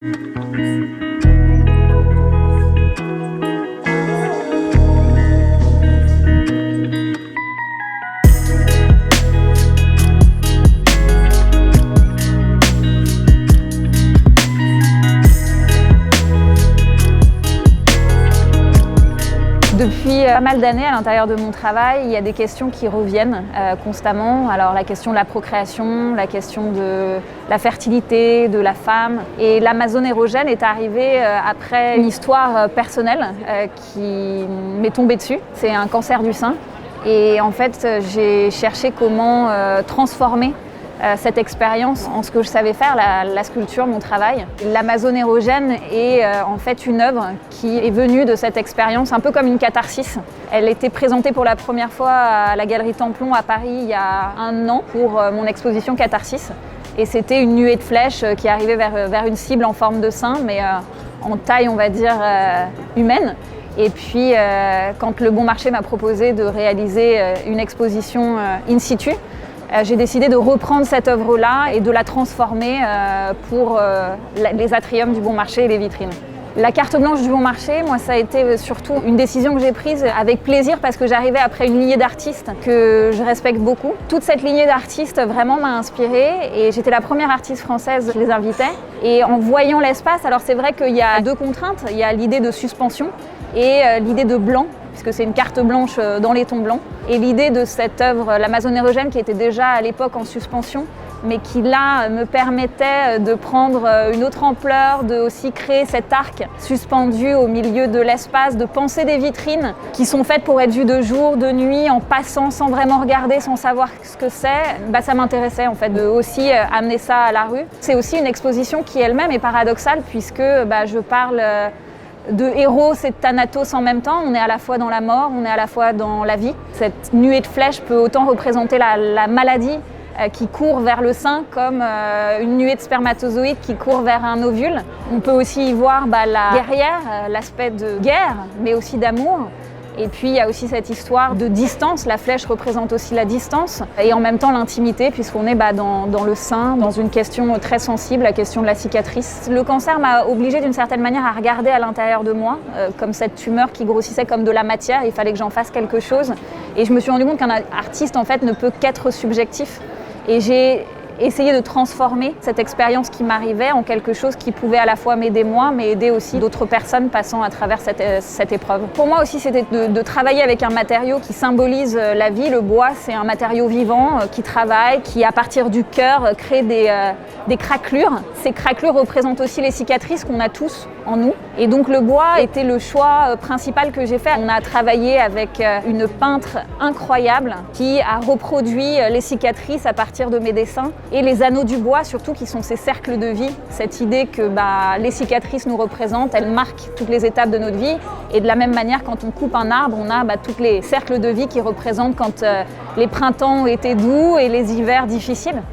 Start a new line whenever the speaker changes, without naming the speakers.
Depuis pas mal d'années, à l'intérieur de mon travail, il y a des questions qui reviennent constamment. Alors la question de la procréation, la question de la fertilité, de la femme. Et l'Amazone érogène est arrivée après une histoire personnelle qui m'est tombée dessus. C'est un cancer du sein. Et en fait, j'ai cherché comment transformer cette expérience en ce que je savais faire, la sculpture, mon travail. L'Amazone érogène est en fait une œuvre qui est venue de cette expérience, un peu comme une catharsis. Elle était présentée pour la première fois à la Galerie Templon à Paris il y a 1 an pour mon exposition Catharsis. Et c'était une nuée de flèches qui arrivait vers une cible en forme de sein, mais en taille, on va dire, humaine. Et puis, quand Le Bon Marché m'a proposé de réaliser une exposition in situ, j'ai décidé de reprendre cette œuvre-là et de la transformer pour les atriums du Bon Marché et les vitrines. La carte blanche du Bon Marché, moi, ça a été surtout une décision que j'ai prise avec plaisir parce que j'arrivais après une lignée d'artistes que je respecte beaucoup. Toute cette lignée d'artistes vraiment m'a inspirée et j'étais la première artiste française qui les invitait. Et en voyant l'espace, alors c'est vrai qu'il y a 2 contraintes. Il y a l'idée de suspension et l'idée de blanc, puisque c'est une carte blanche dans les tons blancs. Et l'idée de cette œuvre, l'Amazone érogène, qui était déjà à l'époque en suspension, mais qui là me permettait de prendre une autre ampleur, de aussi créer cet arc suspendu au milieu de l'espace, de penser des vitrines qui sont faites pour être vues de jour, de nuit, en passant sans vraiment regarder, sans savoir ce que c'est. Ça m'intéressait en fait de aussi amener ça à la rue. C'est aussi une exposition qui elle-même est paradoxale puisque je parle de héros et de thanatos en même temps. On est à la fois dans la mort, on est à la fois dans la vie. Cette nuée de flèches peut autant représenter la maladie qui court vers le sein comme une nuée de spermatozoïdes qui court vers un ovule. On peut aussi y voir la guerrière, l'aspect de guerre, mais aussi d'amour. Et puis il y a aussi cette histoire de distance, la flèche représente aussi la distance et en même temps l'intimité puisqu'on est dans le sein, dans une question très sensible, la question de la cicatrice. Le cancer m'a obligée d'une certaine manière à regarder à l'intérieur de moi, comme cette tumeur qui grossissait comme de la matière, il fallait que j'en fasse quelque chose. Et je me suis rendu compte qu'un artiste en fait ne peut qu'être subjectif. Et j'ai essayé de transformer cette expérience qui m'arrivait en quelque chose qui pouvait à la fois m'aider moi, mais aider aussi d'autres personnes passant à travers cette épreuve. Pour moi aussi, c'était de travailler avec un matériau qui symbolise la vie. Le bois, c'est un matériau vivant qui travaille, qui à partir du cœur crée des craquelures. Ces craquelures représentent aussi les cicatrices qu'on a tous en nous. Et donc le bois était le choix principal que j'ai fait. On a travaillé avec une peintre incroyable qui a reproduit les cicatrices à partir de mes dessins. Et les anneaux du bois, surtout, qui sont ces cercles de vie. Cette idée que les cicatrices nous représentent, elles marquent toutes les étapes de notre vie. Et de la même manière, quand on coupe un arbre, on a tous les cercles de vie qui représentent quand les printemps ont été doux et les hivers difficiles.